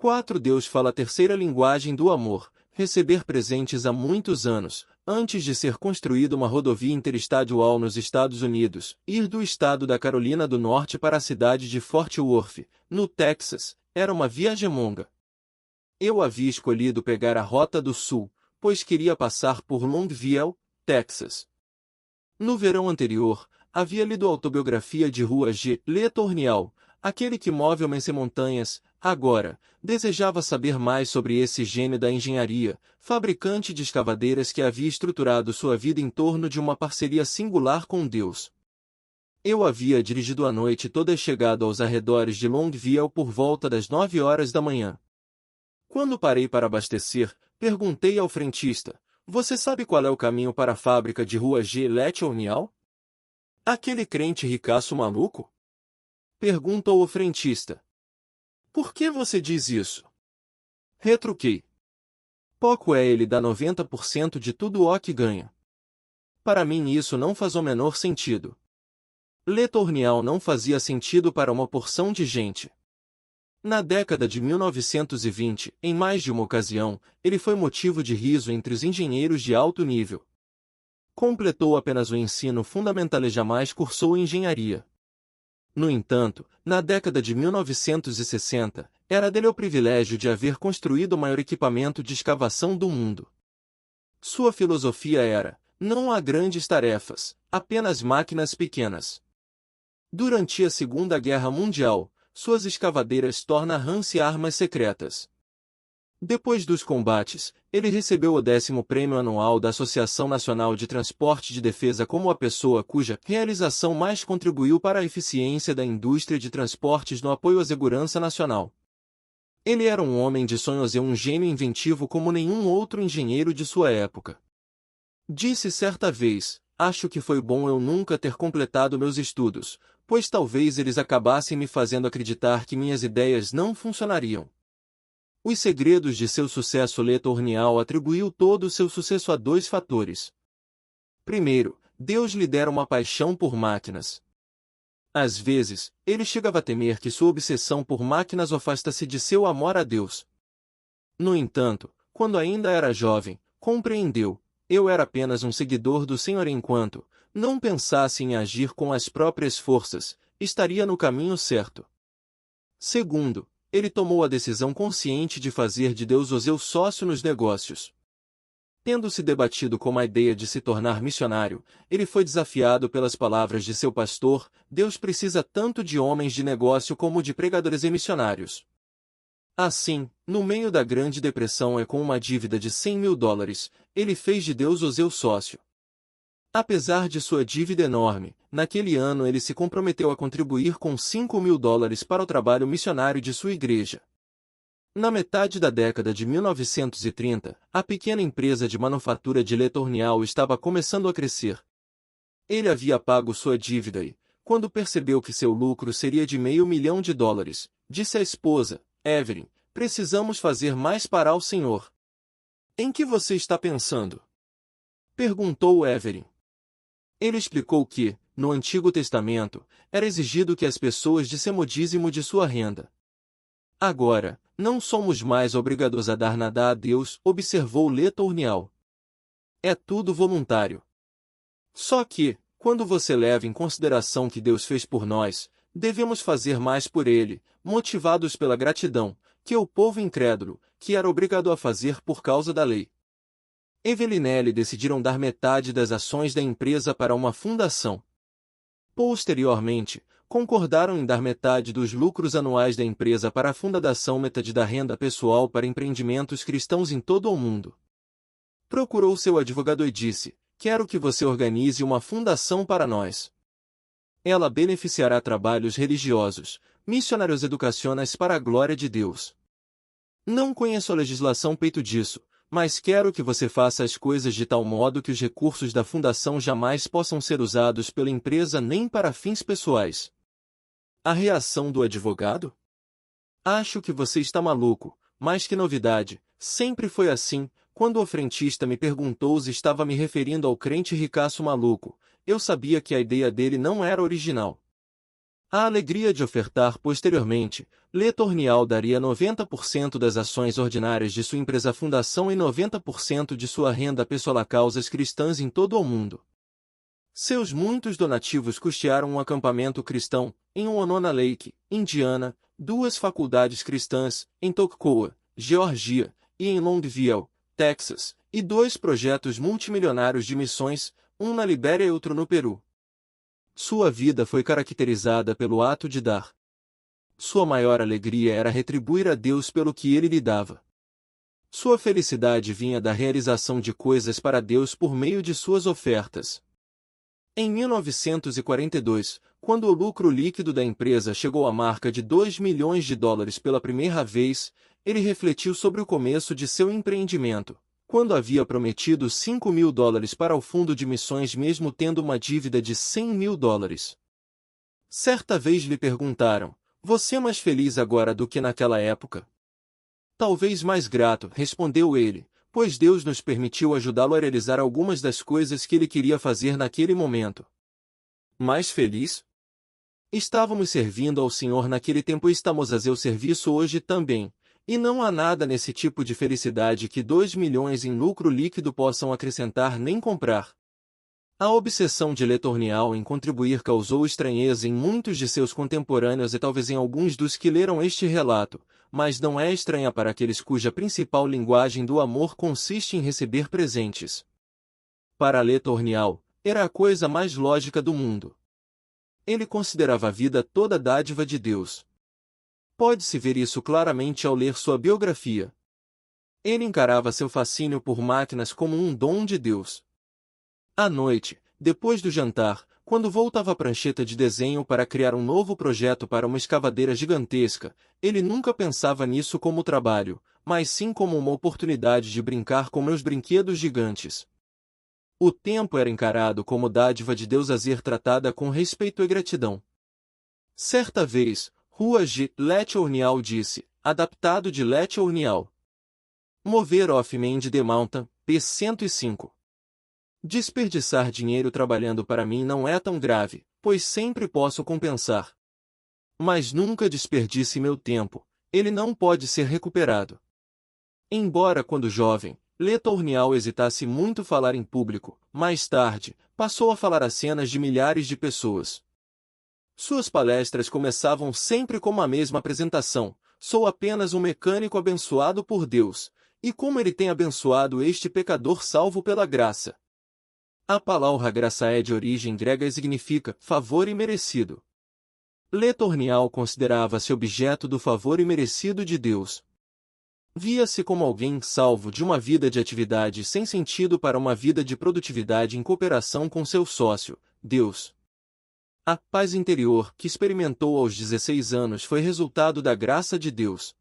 4. Deus fala a terceira linguagem do amor, receber presentes há muitos anos, antes de ser construída uma rodovia interestadual nos Estados Unidos, ir do estado da Carolina do Norte para a cidade de Fort Worth, no Texas, era uma viagem longa. Eu havia escolhido pegar a Rota do Sul, pois queria passar por Longview, Texas. No verão anterior, havia lido a autobiografia de Rua G. Le Tournial, aquele que move homens e montanhas. Agora, desejava saber mais sobre esse gênio da engenharia, fabricante de escavadeiras que havia estruturado sua vida em torno de uma parceria singular com Deus. Eu havia dirigido a noite toda e chegado aos arredores de Longview por volta das 9 horas da manhã. Quando parei para abastecer, perguntei ao frentista: "Você sabe qual é o caminho para a fábrica de Rua G. Le Tournial?" "Aquele crente ricaço maluco?" perguntou o frentista. "Por que você diz isso?" retruquei. "Pouco é, ele dá 90% de tudo o que ganha. Para mim isso não faz o menor sentido." Le Tournial não fazia sentido para uma porção de gente. Na década de 1920, em mais de uma ocasião, ele foi motivo de riso entre os engenheiros de alto nível. Completou apenas o ensino fundamental e jamais cursou engenharia. No entanto, na década de 1960, era dele o privilégio de haver construído o maior equipamento de escavação do mundo. Sua filosofia era: não há grandes tarefas, apenas máquinas pequenas. Durante a Segunda Guerra Mundial, suas escavadeiras tornam-se armas secretas. Depois dos combates, ele recebeu o 10º prêmio anual da Associação Nacional de Transporte de Defesa como a pessoa cuja realização mais contribuiu para a eficiência da indústria de transportes no apoio à segurança nacional. Ele era um homem de sonhos e um gênio inventivo como nenhum outro engenheiro de sua época. Disse certa vez: "Acho que foi bom eu nunca ter completado meus estudos, pois talvez eles acabassem me fazendo acreditar que minhas ideias não funcionariam." Os segredos de seu sucesso. Le Tournial atribuiu todo o seu sucesso a 2 fatores. Primeiro, Deus lhe dera uma paixão por máquinas. Às vezes, ele chegava a temer que sua obsessão por máquinas o afastasse de seu amor a Deus. No entanto, quando ainda era jovem, compreendeu: eu era apenas um seguidor do Senhor enquanto não pensasse em agir com as próprias forças, estaria no caminho certo. Segundo, ele tomou a decisão consciente de fazer de Deus o seu sócio nos negócios. Tendo se debatido com a ideia de se tornar missionário, ele foi desafiado pelas palavras de seu pastor: "Deus precisa tanto de homens de negócio como de pregadores e missionários." Assim, no meio da Grande Depressão e com uma dívida de $100.000, ele fez de Deus o seu sócio. Apesar de sua dívida enorme, naquele ano ele se comprometeu a contribuir com $5.000 para o trabalho missionário de sua igreja. Na metade da década de 1930, a pequena empresa de manufatura de Le Tournial estava começando a crescer. Ele havia pago sua dívida e, quando percebeu que seu lucro seria de $500.000, disse à esposa, Evelyn: "Precisamos fazer mais para o Senhor." "Em que você está pensando?" perguntou Evelyn. Ele explicou que, no Antigo Testamento, era exigido que as pessoas dessem o dízimo de sua renda. "Agora, não somos mais obrigados a dar nada a Deus", observou Le Tournial. "É tudo voluntário. Só que, quando você leva em consideração que Deus fez por nós, devemos fazer mais por Ele, motivados pela gratidão, que o povo incrédulo, que era obrigado a fazer por causa da lei." Evelyn e Nelly decidiram dar metade das ações da empresa para uma fundação. Posteriormente, concordaram em dar metade dos lucros anuais da empresa para a fundação, metade da renda pessoal para empreendimentos cristãos em todo o mundo. Procurou seu advogado e disse: "Quero que você organize uma fundação para nós. Ela beneficiará trabalhos religiosos, missionários educacionais para a glória de Deus. Não conheço a legislação peito disso, mas quero que você faça as coisas de tal modo que os recursos da fundação jamais possam ser usados pela empresa nem para fins pessoais." A reação do advogado? "Acho que você está maluco, mas que novidade, sempre foi assim." Quando o frentista me perguntou se estava me referindo ao crente ricaço maluco, eu sabia que a ideia dele não era original. A alegria de ofertar posteriormente, Le Tournial daria 90% das ações ordinárias de sua empresa fundação e 90% de sua renda pessoal a causas cristãs em todo o mundo. Seus muitos donativos custearam um acampamento cristão, em Winona Lake, Indiana, 2 faculdades cristãs, em Toccoa, Geórgia, e em Longview, Texas, e 2 projetos multimilionários de missões, um na Libéria e outro no Peru. Sua vida foi caracterizada pelo ato de dar. Sua maior alegria era retribuir a Deus pelo que ele lhe dava. Sua felicidade vinha da realização de coisas para Deus por meio de suas ofertas. Em 1942, quando o lucro líquido da empresa chegou à marca de $2 milhões pela primeira vez, ele refletiu sobre o começo de seu empreendimento, quando havia prometido $5.000 para o fundo de missões mesmo tendo uma dívida de $100.000. Certa vez lhe perguntaram, "Você é mais feliz agora do que naquela época?" "Talvez mais grato", respondeu ele, "pois Deus nos permitiu ajudá-lo a realizar algumas das coisas que ele queria fazer naquele momento." Mais feliz? Estávamos servindo ao Senhor naquele tempo e estamos a seu serviço hoje também, e não há nada nesse tipo de felicidade que 2 milhões em lucro líquido possam acrescentar nem comprar. A obsessão de Le Tournial em contribuir causou estranheza em muitos de seus contemporâneos e talvez em alguns dos que leram este relato, mas não é estranha para aqueles cuja principal linguagem do amor consiste em receber presentes. Para Le Tournial, era a coisa mais lógica do mundo. Ele considerava a vida toda dádiva de Deus. Pode-se ver isso claramente ao ler sua biografia. Ele encarava seu fascínio por máquinas como um dom de Deus. À noite, depois do jantar, quando voltava à prancheta de desenho para criar um novo projeto para uma escavadeira gigantesca, ele nunca pensava nisso como trabalho, mas sim como uma oportunidade de brincar com meus brinquedos gigantes. O tempo era encarado como dádiva de Deus a ser tratada com respeito e gratidão. Certa vez, Rua G. Le Tournial disse, adaptado de Le Tournial. Mover off Mend the Mountain, p. 105. Desperdiçar dinheiro trabalhando para mim não é tão grave, pois sempre posso compensar. Mas nunca desperdice meu tempo, ele não pode ser recuperado. Embora quando jovem, Le Tournial hesitasse muito falar em público, mais tarde, passou a falar a cenas de milhares de pessoas. Suas palestras começavam sempre com a mesma apresentação, "Sou apenas um mecânico abençoado por Deus, e como ele tem abençoado este pecador salvo pela graça." A palavra graça é de origem grega e significa favor imerecido. Le Tournial considerava-se objeto do favor imerecido de Deus. Via-se como alguém salvo de uma vida de atividade sem sentido para uma vida de produtividade em cooperação com seu sócio, Deus. A paz interior que experimentou aos 16 anos foi resultado da graça de Deus.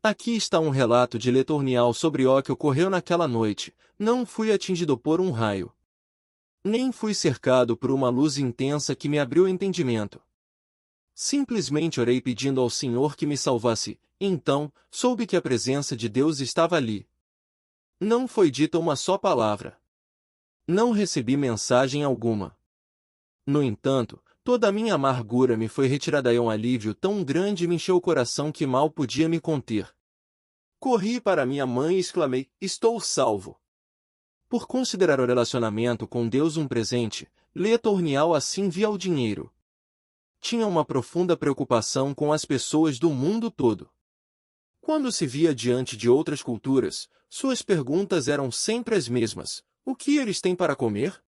Aqui está um relato de Le Tournial sobre o que ocorreu naquela noite. Não fui atingido por um raio. Nem fui cercado por uma luz intensa que me abriu o entendimento. Simplesmente orei pedindo ao Senhor que me salvasse, então, soube que a presença de Deus estava ali. Não foi dita uma só palavra. Não recebi mensagem alguma. No entanto, toda a minha amargura me foi retirada e um alívio tão grande me encheu o coração que mal podia me conter. Corri para minha mãe e exclamei, "Estou salvo." Por considerar o relacionamento com Deus um presente, Le Tournial assim via o dinheiro. Tinha uma profunda preocupação com as pessoas do mundo todo. Quando se via diante de outras culturas, suas perguntas eram sempre as mesmas. O que eles têm para comer?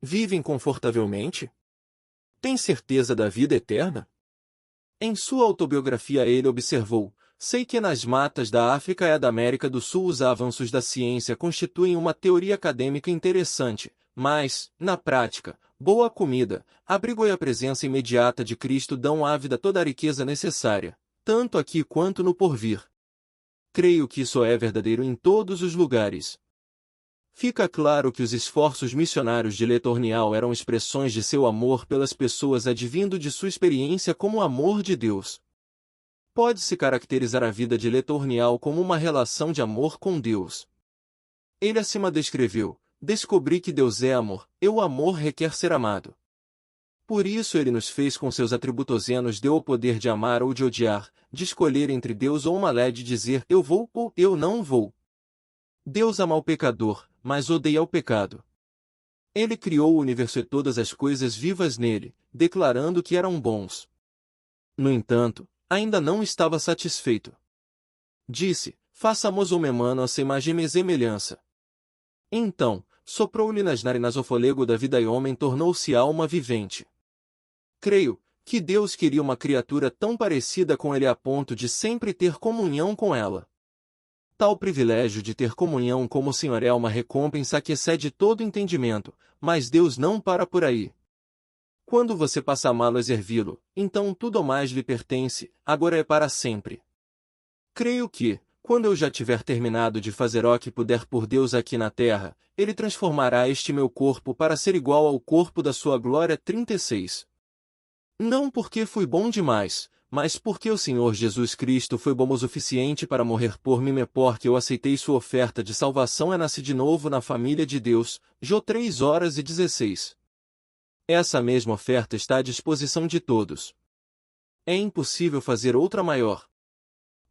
Vivem confortavelmente? Têm certeza da vida eterna? Em sua autobiografia ele observou, "Sei que nas matas da África e da América do Sul os avanços da ciência constituem uma teoria acadêmica interessante, mas, na prática, boa comida, abrigo e a presença imediata de Cristo dão à vida toda a riqueza necessária, tanto aqui quanto no porvir." Creio que isso é verdadeiro em todos os lugares. Fica claro que os esforços missionários de Le Tournial eram expressões de seu amor pelas pessoas advindo de sua experiência como o amor de Deus. Pode-se caracterizar a vida de Le Tournial como uma relação de amor com Deus. Ele acima descreveu, "Descobri que Deus é amor, e o amor requer ser amado." Por isso ele nos fez com seus atributos e nos deu o poder de amar ou de odiar, de escolher entre Deus ou Malé, de dizer eu vou ou eu não vou. Deus ama o pecador, mas odeia o pecado. Ele criou o universo e todas as coisas vivas nele, declarando que eram bons. No entanto, ainda não estava satisfeito. Disse, façamos homem a nossa imagem e semelhança. Então, soprou-lhe nas narinas o fôlego da vida e o homem tornou-se alma vivente. Creio que Deus queria uma criatura tão parecida com ele a ponto de sempre ter comunhão com ela. Tal privilégio de ter comunhão como o Senhor é uma recompensa que excede todo entendimento, mas Deus não para por aí. Quando você passa a amá-lo e servi-lo, então tudo mais lhe pertence, agora é para sempre. Creio que, quando eu já tiver terminado de fazer o que puder por Deus aqui na terra, Ele transformará este meu corpo para ser igual ao corpo da sua glória. 36. Não porque fui bom demais, mas porque o Senhor Jesus Cristo foi bom o suficiente para morrer por mim, porque eu aceitei sua oferta de salvação e nasci de novo na família de Deus. Jó 3:16. Essa mesma oferta está à disposição de todos. É impossível fazer outra maior.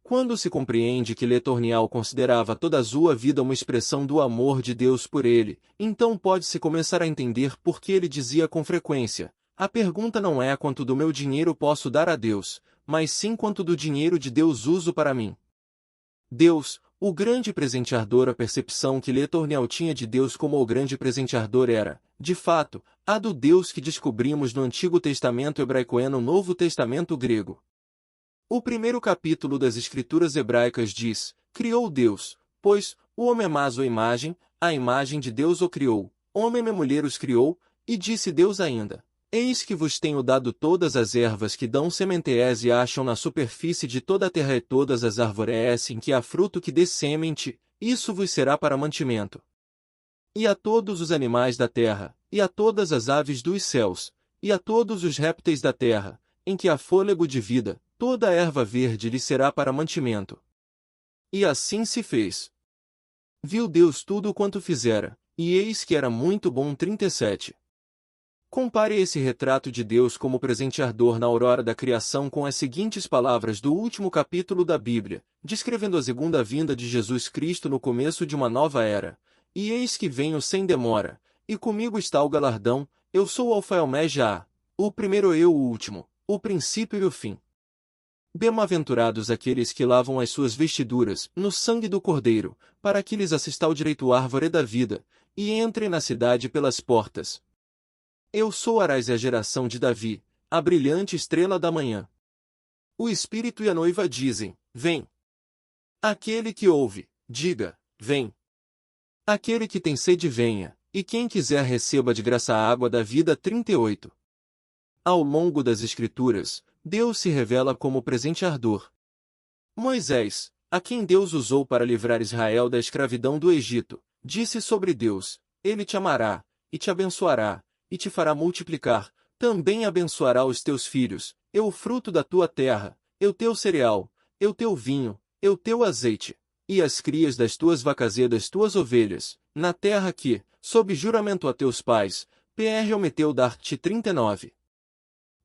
Quando se compreende que Letornial considerava toda a sua vida uma expressão do amor de Deus por ele, então pode-se começar a entender por que ele dizia com frequência: a pergunta não é quanto do meu dinheiro posso dar a Deus, mas sim quanto do dinheiro de Deus uso para mim. Deus, o grande presenteador. A percepção que Letornial tinha de Deus como o grande presenteador era, de fato, a do Deus que descobrimos no Antigo Testamento hebraico e no Novo Testamento grego. O primeiro capítulo das Escrituras hebraicas diz: criou Deus, pois, o homem amazo a imagem de Deus o criou, homem e mulher os criou, e disse Deus ainda: eis que vos tenho dado todas as ervas que dão sementeis e acham na superfície de toda a terra e todas as árvores em que há fruto que dê semente, isso vos será para mantimento. E a todos os animais da terra, e a todas as aves dos céus, e a todos os répteis da terra, em que há fôlego de vida, toda a erva verde lhe será para mantimento. E assim se fez. Viu Deus tudo quanto fizera, e eis que era muito bom. 37. Compare esse retrato de Deus como presenteador na aurora da criação com as seguintes palavras do último capítulo da Bíblia, descrevendo a segunda vinda de Jesus Cristo no começo de uma nova era. E eis que venho sem demora, e comigo está o galardão, eu sou o Alfa e Ômega, o primeiro e o último, o princípio e o fim. Bem-aventurados aqueles que lavam as suas vestiduras no sangue do Cordeiro, para que lhes assista o direito à árvore da vida, e entrem na cidade pelas portas. Eu sou Arás e a geração de Davi, a brilhante estrela da manhã. O Espírito e a noiva dizem: vem. Aquele que ouve, diga: vem. Aquele que tem sede, venha, e quem quiser receba de graça a água da vida. 38. Ao longo das Escrituras, Deus se revela como presenteador. Moisés, a quem Deus usou para livrar Israel da escravidão do Egito, disse sobre Deus: ele te amará, e te abençoará, e te fará multiplicar, também abençoará os teus filhos, e o fruto da tua terra, e o teu cereal, e o teu vinho, e o teu azeite, e as crias das tuas vacas e das tuas ovelhas, na terra que, sob juramento a teus pais, prometeu dar-te. 39.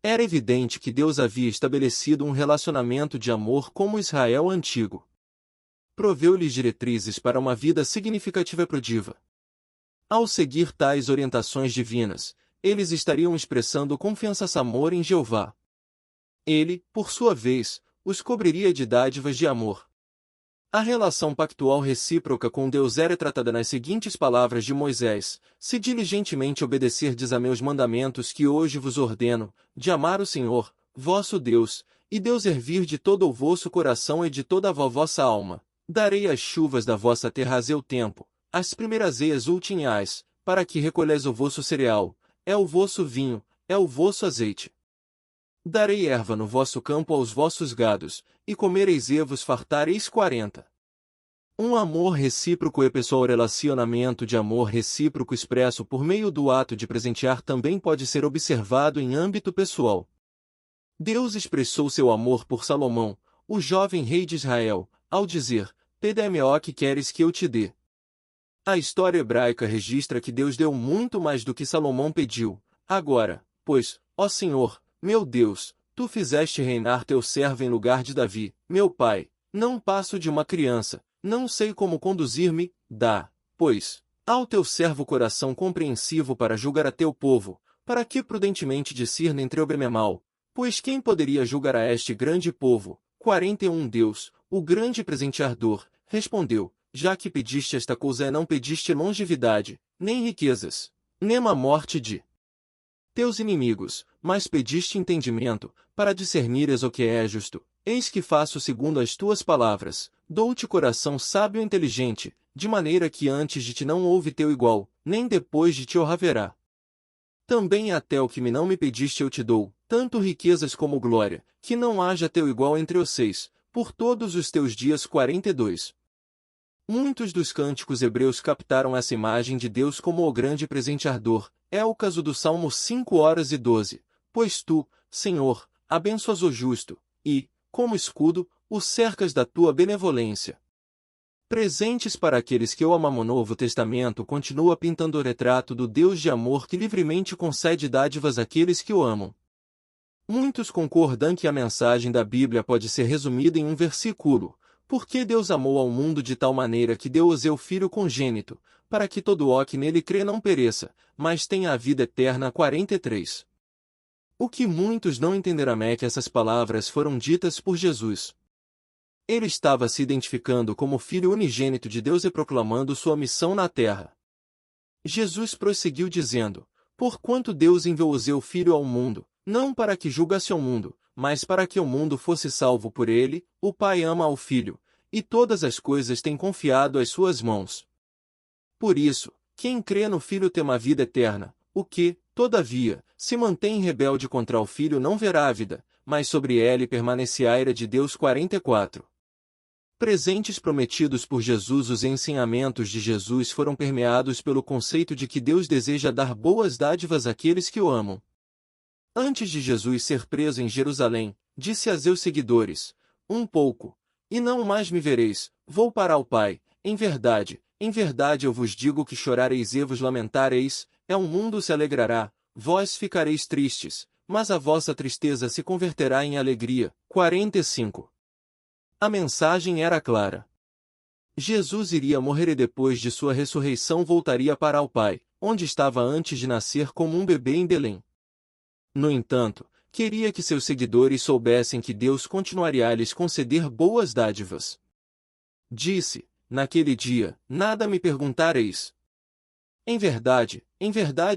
Era evidente que Deus havia estabelecido um relacionamento de amor como Israel antigo. Proveu-lhes diretrizes para uma vida significativa e produtiva. Ao seguir tais orientações divinas, eles estariam expressando confiança e amor em Jeová. Ele, por sua vez, os cobriria de dádivas de amor. A relação pactual recíproca com Deus era tratada nas seguintes palavras de Moisés: se diligentemente obedecerdes a meus mandamentos que hoje vos ordeno, de amar o Senhor, vosso Deus, e Deus servir de todo o vosso coração e de toda a vossa alma, darei as chuvas da vossa terra a seu tempo, as primeiras e as últimas, para que recolheis o vosso cereal, é o vosso vinho, é o vosso azeite. Darei erva no vosso campo aos vossos gados, e comereis e vos fartareis. 40. Um amor recíproco e pessoal. Relacionamento de amor recíproco expresso por meio do ato de presentear também pode ser observado em âmbito pessoal. Deus expressou seu amor por Salomão, o jovem rei de Israel, ao dizer: pede-me o que queres que eu te dê. A história hebraica registra que Deus deu muito mais do que Salomão pediu. Agora, pois, ó Senhor, meu Deus, tu fizeste reinar teu servo em lugar de Davi, meu pai. Não passo de uma criança, não sei como conduzir-me, dá, pois, ao teu servo coração compreensivo para julgar a teu povo, para que prudentemente discirna entre o bem e o mal. Pois quem poderia julgar a este grande povo? 41 Deus, o grande presenteador, respondeu, já que pediste esta coisa não pediste longevidade, nem riquezas, nem a morte de teus inimigos, mas pediste entendimento, para discernires o que é justo. Eis que faço segundo as tuas palavras, dou-te coração sábio e inteligente, de maneira que antes de ti não houve teu igual, nem depois de ti o haverá. Também até o que não me pediste eu te dou, tanto riquezas como glória, que não haja teu igual entre os seis, por todos os teus dias 42. Muitos dos cânticos hebreus captaram essa imagem de Deus como o grande presenteador. É o caso do Salmo 5:12. Pois tu, Senhor, abençoas o justo, e, como escudo, o cercas da tua benevolência. Presentes para aqueles que o amam. O Novo Testamento continua pintando o retrato do Deus de amor que livremente concede dádivas àqueles que o amam. Muitos concordam que a mensagem da Bíblia pode ser resumida em um versículo: porque Deus amou ao mundo de tal maneira que deu o seu Filho congênito, para que todo o que nele crê não pereça, mas tenha a vida eterna. 43. O que muitos não entenderão é que essas palavras foram ditas por Jesus. Ele estava se identificando como Filho unigênito de Deus e proclamando sua missão na terra. Jesus prosseguiu dizendo, porquanto Deus enviou o seu Filho ao mundo, não para que julgasse o mundo, mas para que o mundo fosse salvo por ele. O Pai ama ao Filho, e todas as coisas tem confiado às suas mãos. Por isso, quem crê no Filho tem a vida eterna, o que, todavia, se mantém rebelde contra o Filho não verá a vida, mas sobre ele permanecerá a ira de Deus. 44. Presentes prometidos por Jesus. Os ensinamentos de Jesus foram permeados pelo conceito de que Deus deseja dar boas dádivas àqueles que o amam. Antes de Jesus ser preso em Jerusalém, disse a seus seguidores, um pouco, e não mais me vereis, vou para o Pai. Em verdade eu vos digo que chorareis e vos lamentareis, o mundo se alegrará, vós ficareis tristes, mas a vossa tristeza se converterá em alegria. 45. A mensagem era clara. Jesus iria morrer e depois de sua ressurreição voltaria para o Pai, onde estava antes de nascer como um bebê em Belém. No entanto, queria que seus seguidores soubessem que Deus continuaria a lhes conceder boas dádivas. Disse, naquele dia, nada me perguntareis. Em verdade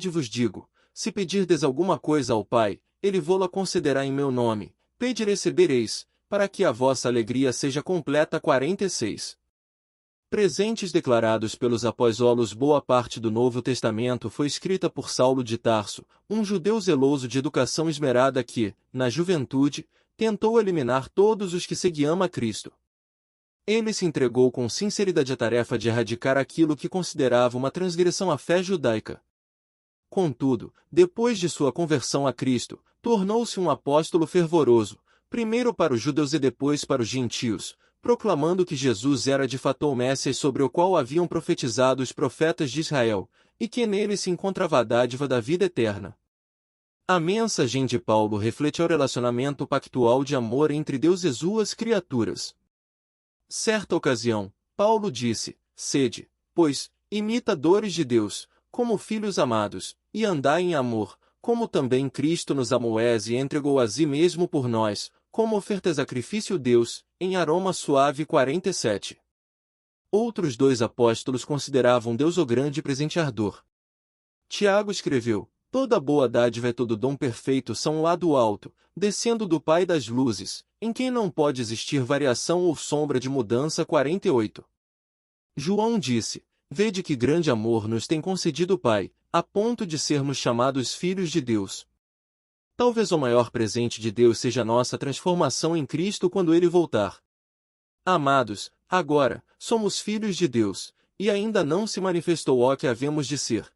vos digo, se pedirdes alguma coisa ao Pai, ele vô-la concederá em meu nome, pede e recebereis, para que a vossa alegria seja completa. 46. Presentes declarados pelos apóstolos. Boa parte do Novo Testamento foi escrita por Saulo de Tarso, um judeu zeloso de educação esmerada que, na juventude, tentou eliminar todos os que seguiam a Cristo. Ele se entregou com sinceridade à tarefa de erradicar aquilo que considerava uma transgressão à fé judaica. Contudo, depois de sua conversão a Cristo, tornou-se um apóstolo fervoroso, primeiro para os judeus e depois para os gentios, proclamando que Jesus era de fato o Messias sobre o qual haviam profetizado os profetas de Israel, e que nele se encontrava a dádiva da vida eterna. A mensagem de Paulo reflete o relacionamento pactual de amor entre Deus e suas criaturas. Certa ocasião, Paulo disse, sede, pois, imitadores de Deus, como filhos amados, e andai em amor, como também Cristo nos amou e entregou a si mesmo por nós, como oferta sacrifício a Deus, em aroma suave. 47. Outros dois apóstolos consideravam Deus o grande presenteador. Tiago escreveu, toda boa dádiva e todo dom perfeito são lá do alto, descendo do Pai das luzes, em quem não pode existir variação ou sombra de mudança. 48. João disse, vede que grande amor nos tem concedido o Pai, a ponto de sermos chamados filhos de Deus. Talvez o maior presente de Deus seja a nossa transformação em Cristo quando Ele voltar. Amados, agora, somos filhos de Deus, e ainda não se manifestou o que havemos de ser.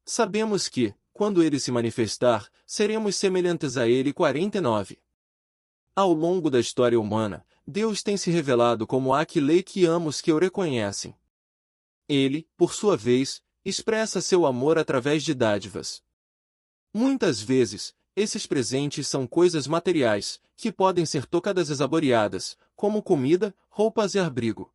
Sabemos que, quando Ele se manifestar, seremos semelhantes a Ele. 49. Ao longo da história humana, Deus tem se revelado como aquele que ama os que o reconhecem. Ele, por sua vez, expressa seu amor através de dádivas. Muitas vezes, esses presentes são coisas materiais, que podem ser tocadas e saboreadas, como comida, roupas e abrigo.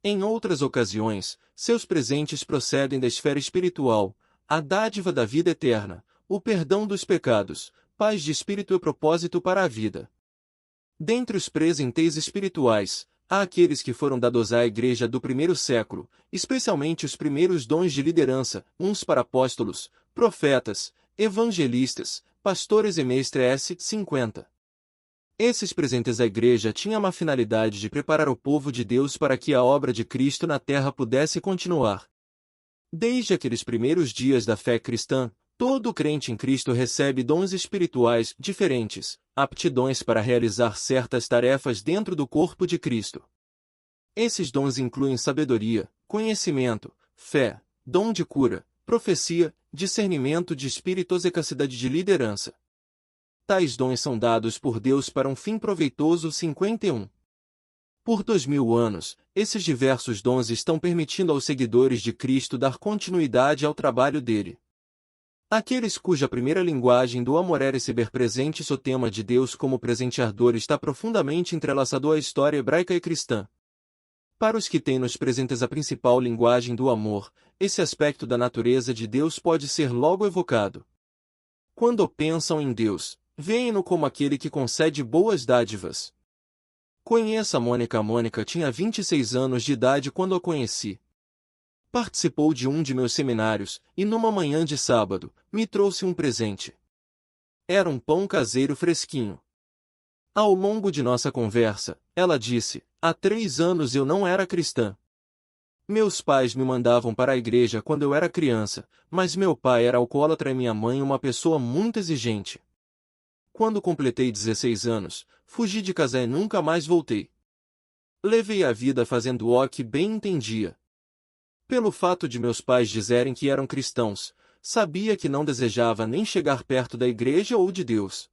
Em outras ocasiões, seus presentes procedem da esfera espiritual, a dádiva da vida eterna, o perdão dos pecados, paz de espírito e propósito para a vida. Dentre os presentes espirituais, há aqueles que foram dados à igreja do primeiro século, especialmente os primeiros dons de liderança, uns para apóstolos, profetas, evangelistas, pastores e mestres 50. Esses presentes à igreja tinham a finalidade de preparar o povo de Deus para que a obra de Cristo na terra pudesse continuar. Desde aqueles primeiros dias da fé cristã, todo crente em Cristo recebe dons espirituais diferentes, aptidões para realizar certas tarefas dentro do corpo de Cristo. Esses dons incluem sabedoria, conhecimento, fé, dom de cura, profecia, discernimento de espíritos e capacidade de liderança. Tais dons são dados por Deus para um fim proveitoso. 51. Por 2000 anos, esses diversos dons estão permitindo aos seguidores de Cristo dar continuidade ao trabalho dele. Aqueles cuja primeira linguagem do amor é receber presentes, o tema de Deus como presenteador está profundamente entrelaçado à história hebraica e cristã. Para os que têm nos presentes a principal linguagem do amor, esse aspecto da natureza de Deus pode ser logo evocado. Quando pensam em Deus, veem-no como aquele que concede boas dádivas. Conheço a Mônica. A Mônica tinha 26 anos de idade quando a conheci. Participou de um de meus seminários, e numa manhã de sábado, me trouxe um presente. Era um pão caseiro fresquinho. Ao longo de nossa conversa, ela disse: há 3 anos eu não era cristã. Meus pais me mandavam para a igreja quando eu era criança, mas meu pai era alcoólatra e minha mãe uma pessoa muito exigente. Quando completei 16 anos, fugi de casa e nunca mais voltei. Levei a vida fazendo o que bem entendia. Pelo fato de meus pais dizerem que eram cristãos, sabia que não desejava nem chegar perto da igreja ou de Deus.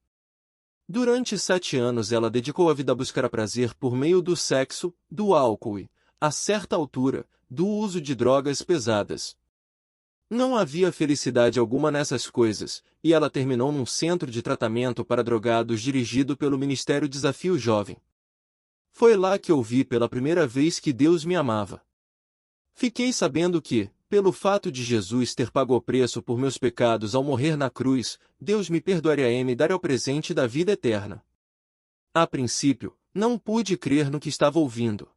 Durante 7 anos ela dedicou a vida a buscar prazer por meio do sexo, do álcool e, a certa altura, do uso de drogas pesadas. Não havia felicidade alguma nessas coisas, e ela terminou num centro de tratamento para drogados dirigido pelo Ministério Desafio Jovem. Foi lá que eu vi pela primeira vez que Deus me amava. Fiquei sabendo que, pelo fato de Jesus ter pago o preço por meus pecados ao morrer na cruz, Deus me perdoaria e me daria o presente da vida eterna. A princípio, não pude crer no que estava ouvindo.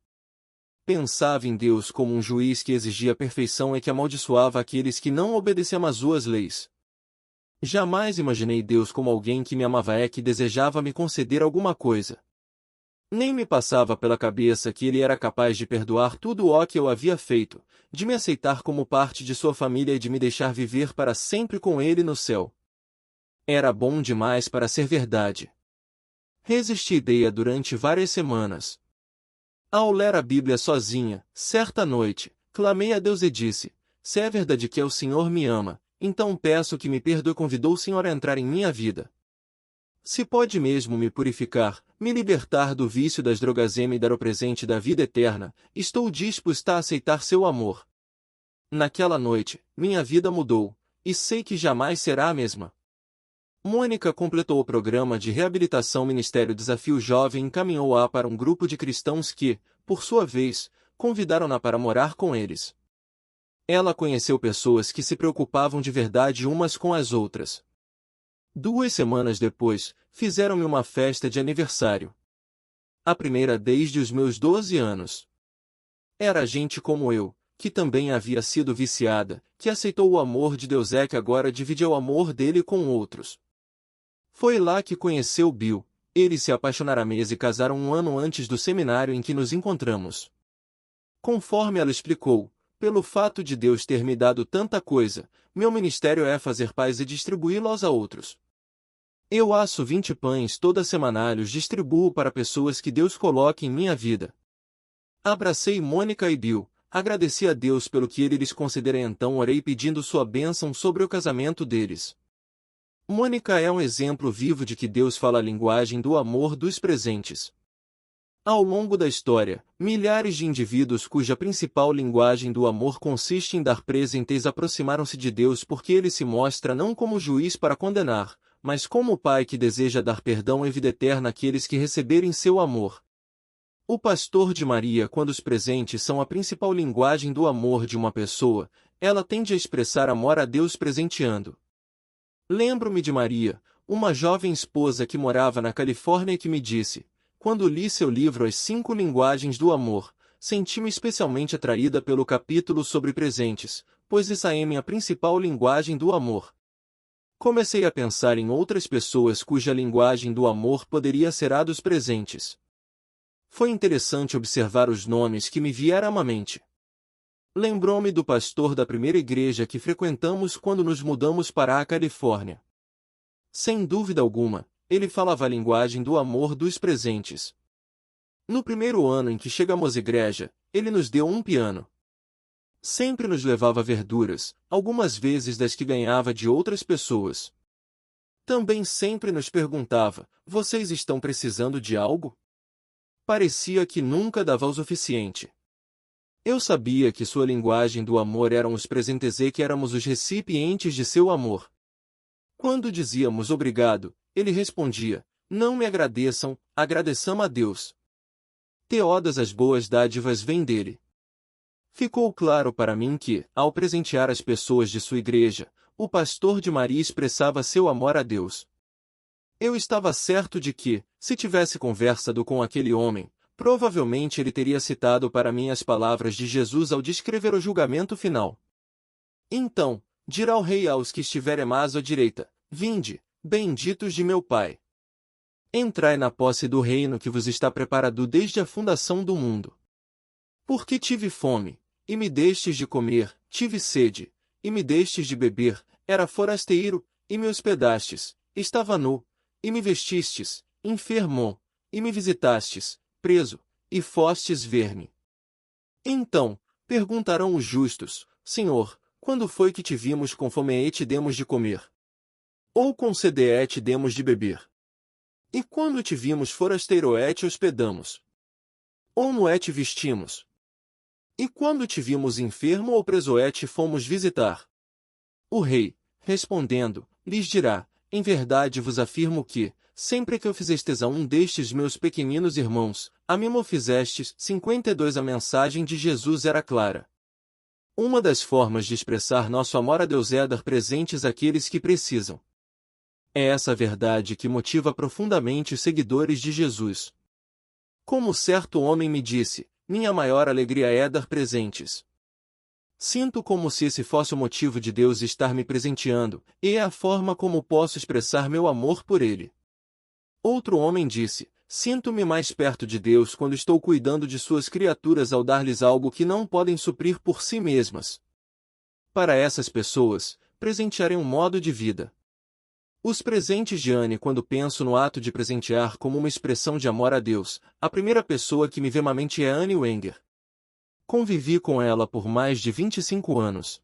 Pensava em Deus como um juiz que exigia perfeição e que amaldiçoava aqueles que não obedeciam às suas leis. Jamais imaginei Deus como alguém que me amava e que desejava me conceder alguma coisa. Nem me passava pela cabeça que ele era capaz de perdoar tudo o que eu havia feito, de me aceitar como parte de sua família e de me deixar viver para sempre com ele no céu. Era bom demais para ser verdade. Resisti à ideia durante várias semanas. Ao ler a Bíblia sozinha, certa noite, clamei a Deus e disse: se é verdade que o Senhor me ama, então peço que me perdoe. Convidou o Senhor a entrar em minha vida. Se pode mesmo me purificar, me libertar do vício das drogas e me dar o presente da vida eterna, estou disposto a aceitar seu amor. Naquela noite, minha vida mudou, e sei que jamais será a mesma. Mônica completou o programa de reabilitação. Ministério Desafio Jovem encaminhou-a para um grupo de cristãos que, por sua vez, convidaram-na para morar com eles. Ela conheceu pessoas que se preocupavam de verdade umas com as outras. 2 semanas depois, fizeram-me uma festa de aniversário. A primeira desde os meus 12 anos. Era gente como eu, que também havia sido viciada, que aceitou o amor de Deus e que agora dividia o amor dele com outros. Foi lá que conheceu Bill. Eles se apaixonaram à mesa e casaram 1 ano antes do seminário em que nos encontramos. Conforme ela explicou, pelo fato de Deus ter me dado tanta coisa, meu ministério é fazer paz e distribuí-los a outros. Eu asso 20 pães toda semana e os distribuo para pessoas que Deus coloque em minha vida. Abracei Mônica e Bill, agradeci a Deus pelo que ele lhes concedera e então orei pedindo sua bênção sobre o casamento deles. Mônica é um exemplo vivo de que Deus fala a linguagem do amor dos presentes. Ao longo da história, milhares de indivíduos cuja principal linguagem do amor consiste em dar presentes aproximaram-se de Deus porque ele se mostra não como juiz para condenar, mas como o Pai que deseja dar perdão e vida eterna àqueles que receberem seu amor. O pastor de Maria, quando os presentes são a principal linguagem do amor de uma pessoa, ela tende a expressar amor a Deus presenteando. Lembro-me de Maria, uma jovem esposa que morava na Califórnia e que me disse, quando li seu livro As 5 Linguagens do Amor, senti-me especialmente atraída pelo capítulo sobre presentes, pois essa é minha principal linguagem do amor. Comecei a pensar em outras pessoas cuja linguagem do amor poderia ser a dos presentes. Foi interessante observar os nomes que me vieram à mente. Lembrou-me do pastor da primeira igreja que frequentamos quando nos mudamos para a Califórnia. Sem dúvida alguma, ele falava a linguagem do amor dos presentes. No primeiro ano em que chegamos à igreja, ele nos deu um piano. Sempre nos levava verduras, algumas vezes das que ganhava de outras pessoas. Também sempre nos perguntava, vocês estão precisando de algo? Parecia que nunca dava o suficiente. Eu sabia que sua linguagem do amor eram os presentes e que éramos os recipientes de seu amor. Quando dizíamos obrigado, ele respondia, não me agradeçam, agradeçam a Deus. Todas as boas dádivas vêm dele. Ficou claro para mim que, ao presentear as pessoas de sua igreja, o pastor de Maria expressava seu amor a Deus. Eu estava certo de que, se tivesse conversado com aquele homem, provavelmente ele teria citado para mim as palavras de Jesus ao descrever o julgamento final. Então, dirá o rei aos que estiverem mais à direita, vinde, benditos de meu Pai. Entrai na posse do reino que vos está preparado desde a fundação do mundo. Porque tive fome, e me destes de comer, tive sede, e me destes de beber, era forasteiro, e me hospedastes, estava nu, e me vestistes, enfermo, e me visitastes, preso, e fostes ver-me. Então, perguntarão os justos, Senhor, quando foi que te vimos com fome e te demos de comer? Ou com sede e te demos de beber? E quando te vimos forasteiro e te hospedamos? Ou nu e te vestimos? E quando te vimos enfermo ou preso e te fomos visitar? O rei, respondendo, lhes dirá, em verdade vos afirmo que, sempre que eu fizestes a um destes meus pequeninos irmãos, a mim o fizestes. 52 A mensagem de Jesus era clara. Uma das formas de expressar nosso amor a Deus é dar presentes àqueles que precisam. É essa verdade que motiva profundamente os seguidores de Jesus. Como certo homem me disse, minha maior alegria é dar presentes. Sinto como se esse fosse o motivo de Deus estar me presenteando, e é a forma como posso expressar meu amor por Ele. Outro homem disse, sinto-me mais perto de Deus quando estou cuidando de suas criaturas ao dar-lhes algo que não podem suprir por si mesmas. Para essas pessoas, presentear é um modo de vida. Os presentes de Anne. Quando penso no ato de presentear como uma expressão de amor a Deus, a primeira pessoa que me vem à mente é Anne Wenger. Convivi com ela por mais de 25 anos.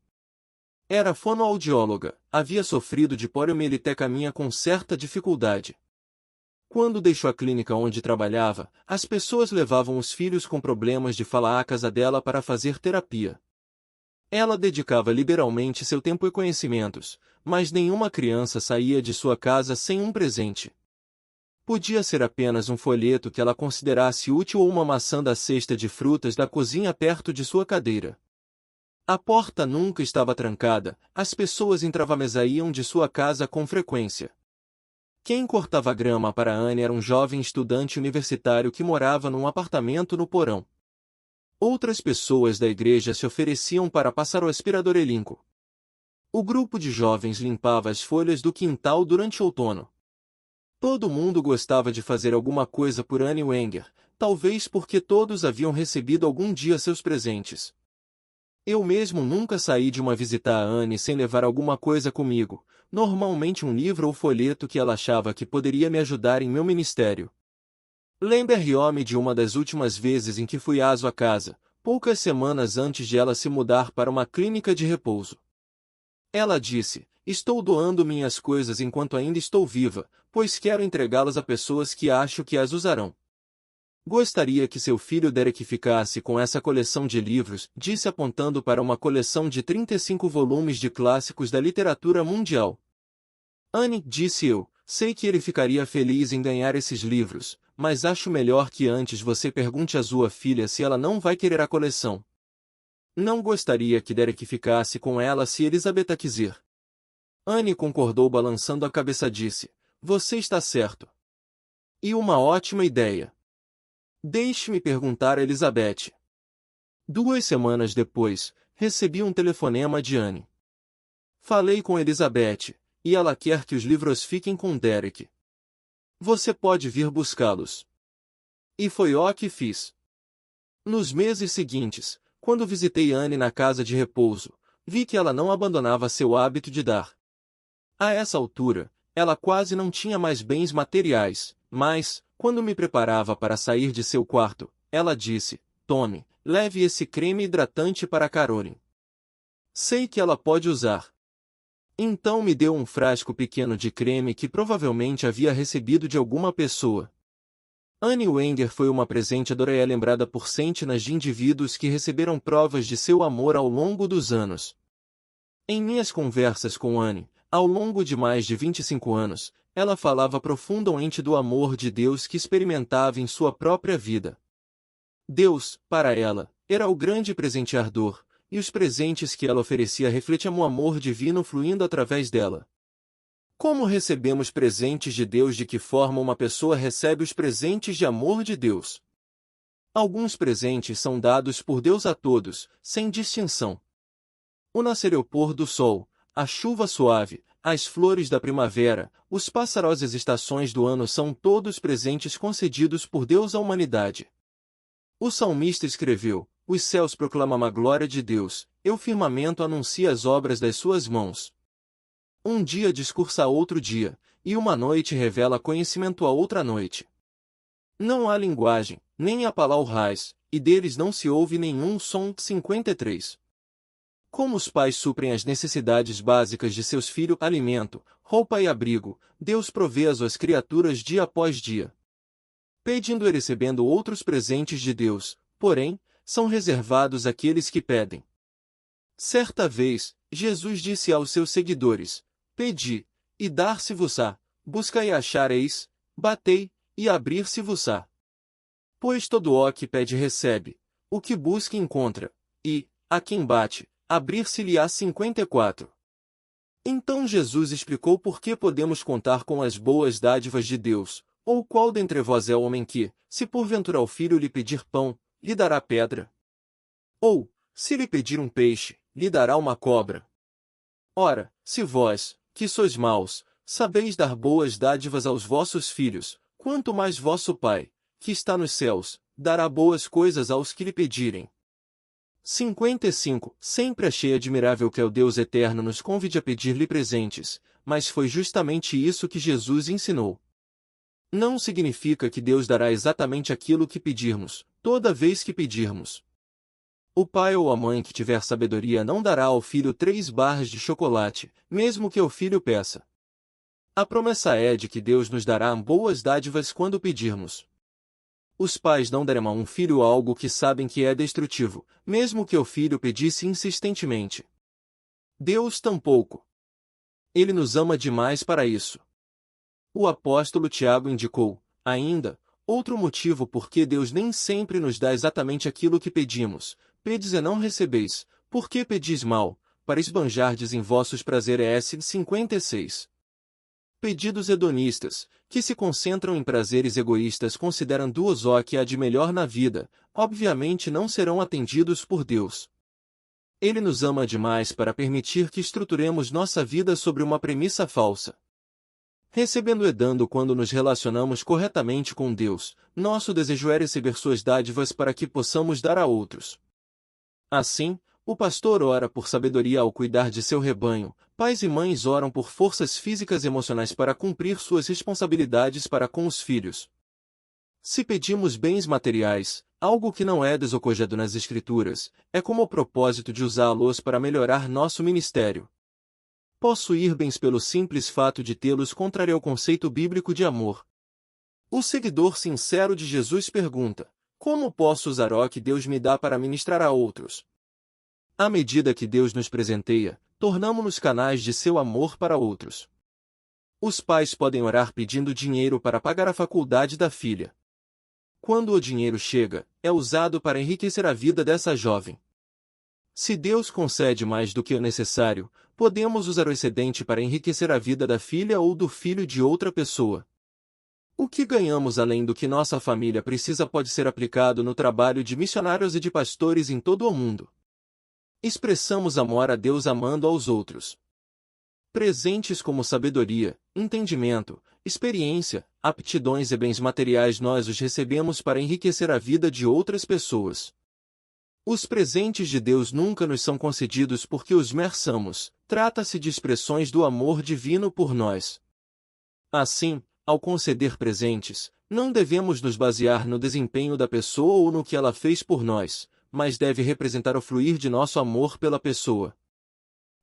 Era fonoaudióloga, havia sofrido de poliomieliticemia com certa dificuldade. Quando deixou a clínica onde trabalhava, as pessoas levavam os filhos com problemas de fala à casa dela para fazer terapia. Ela dedicava liberalmente seu tempo e conhecimentos, mas nenhuma criança saía de sua casa sem um presente. Podia ser apenas um folheto que ela considerasse útil ou uma maçã da cesta de frutas da cozinha perto de sua cadeira. A porta nunca estava trancada, as pessoas intravamesaiam de sua casa com frequência. Quem cortava grama para Anne era um jovem estudante universitário que morava num apartamento no porão. Outras pessoas da igreja se ofereciam para passar o aspirador e limpo. O grupo de jovens limpava as folhas do quintal durante o outono. Todo mundo gostava de fazer alguma coisa por Anne Wenger, talvez porque todos haviam recebido algum dia seus presentes. Eu mesmo nunca saí de uma visita a Anne sem levar alguma coisa comigo, normalmente um livro ou folheto que ela achava que poderia me ajudar em meu ministério. Lembro-me de uma das últimas vezes em que fui à sua casa, poucas semanas antes de ela se mudar para uma clínica de repouso. Ela disse, estou doando minhas coisas enquanto ainda estou viva, pois quero entregá-las a pessoas que acho que as usarão. Gostaria que seu filho Derek ficasse com essa coleção de livros, disse apontando para uma coleção de 35 volumes de clássicos da literatura mundial. Anne, disse eu, Sei que ele ficaria feliz em ganhar esses livros, mas acho melhor que antes você pergunte à sua filha se ela não vai querer a coleção. Não gostaria que Derek ficasse com ela se Elizabeth quiser. Anne concordou balançando a cabeça. Disse: você está certo. E uma ótima ideia. Deixe-me perguntar a Elizabeth. 2 semanas depois, recebi um telefonema de Anne. Falei com Elizabeth, e ela quer que os livros fiquem com Derek. Você pode vir buscá-los. E foi o que fiz. Nos meses seguintes, quando visitei Anne na casa de repouso, vi que ela não abandonava seu hábito de dar. A essa altura, ela quase não tinha mais bens materiais, mas, quando me preparava para sair de seu quarto, ela disse: tome, leve esse creme hidratante para Caroline. Sei que ela pode usar. Então me deu um frasco pequeno de creme que provavelmente havia recebido de alguma pessoa. Anne Wenger foi uma presentadora e é lembrada por centenas de indivíduos que receberam provas de seu amor ao longo dos anos. Em minhas conversas com Anne, ao longo de mais de 25 anos, ela falava profundamente do amor de Deus que experimentava em sua própria vida. Deus, para ela, era o grande presenteador, e os presentes que ela oferecia refletiam o amor divino fluindo através dela. Como recebemos presentes de Deus? De que forma uma pessoa recebe os presentes de amor de Deus? Alguns presentes são dados por Deus a todos, sem distinção. O nascer e o pôr do sol, a chuva suave, as flores da primavera, os pássaros e as estações do ano são todos presentes concedidos por Deus à humanidade. O salmista escreveu: os céus proclamam a glória de Deus, e o firmamento anuncia as obras das suas mãos. Um dia discursa a outro dia, e uma noite revela conhecimento a outra noite. Não há linguagem, nem há palavras, e deles não se ouve nenhum som. 53. Como os pais suprem as necessidades básicas de seus filhos, alimento, roupa e abrigo, Deus provê às criaturas dia após dia. Pedindo e recebendo outros presentes de Deus, porém, são reservados àqueles que pedem. Certa vez, Jesus disse aos seus seguidores: pedi, e dar-se-vos-á, buscai e achareis, batei, e abrir-se-vos-á. Pois todo o que pede recebe, o que busca encontra, e, a quem bate, abrir-se-lhe-á. 54. Então Jesus explicou por que podemos contar com as boas dádivas de Deus, ou qual dentre vós é o homem que, se porventura ao filho lhe pedir pão, lhe dará pedra? Ou, se lhe pedir um peixe, lhe dará uma cobra? Ora, se vós, que sois maus, sabeis dar boas dádivas aos vossos filhos, quanto mais vosso Pai, que está nos céus, dará boas coisas aos que lhe pedirem. 55. Sempre achei admirável que o Deus Eterno nos convide a pedir-lhe presentes, mas foi justamente isso que Jesus ensinou. Não significa que Deus dará exatamente aquilo que pedirmos, toda vez que pedirmos. O pai ou a mãe que tiver sabedoria não dará ao filho 3 barras de chocolate, mesmo que o filho peça. A promessa é de que Deus nos dará boas dádivas quando pedirmos. Os pais não darão a um filho algo que sabem que é destrutivo, mesmo que o filho pedisse insistentemente. Deus tampouco. Ele nos ama demais para isso. O apóstolo Tiago indicou, ainda, outro motivo por que Deus nem sempre nos dá exatamente aquilo que pedimos. Pedes e não recebeis, porque pedis mal, para esbanjardes em vossos prazeres. 56. Pedidos hedonistas, que se concentram em prazeres egoístas considerando o que há de melhor na vida, obviamente não serão atendidos por Deus. Ele nos ama demais para permitir que estruturemos nossa vida sobre uma premissa falsa. Recebendo e dando quando nos relacionamos corretamente com Deus, nosso desejo é receber suas dádivas para que possamos dar a outros. Assim, o pastor ora por sabedoria ao cuidar de seu rebanho, pais e mães oram por forças físicas e emocionais para cumprir suas responsabilidades para com os filhos. Se pedimos bens materiais, algo que não é desocojado nas Escrituras, é como o propósito de usá-los para melhorar nosso ministério. Possuir bens pelo simples fato de tê-los contraria ao conceito bíblico de amor. O seguidor sincero de Jesus pergunta: como posso usar o que Deus me dá para ministrar a outros? À medida que Deus nos presenteia, tornamo-nos canais de seu amor para outros. Os pais podem orar pedindo dinheiro para pagar a faculdade da filha. Quando o dinheiro chega, é usado para enriquecer a vida dessa jovem. Se Deus concede mais do que o necessário, podemos usar o excedente para enriquecer a vida da filha ou do filho de outra pessoa. O que ganhamos além do que nossa família precisa pode ser aplicado no trabalho de missionários e de pastores em todo o mundo. Expressamos amor a Deus amando aos outros. Presentes como sabedoria, entendimento, experiência, aptidões e bens materiais nós os recebemos para enriquecer a vida de outras pessoas. Os presentes de Deus nunca nos são concedidos porque os mereçamos, trata-se de expressões do amor divino por nós. Assim, ao conceder presentes, não devemos nos basear no desempenho da pessoa ou no que ela fez por nós, mas deve representar o fluir de nosso amor pela pessoa.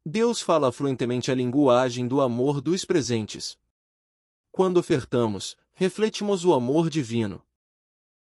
Deus fala fluentemente a linguagem do amor dos presentes. Quando ofertamos, refletimos o amor divino.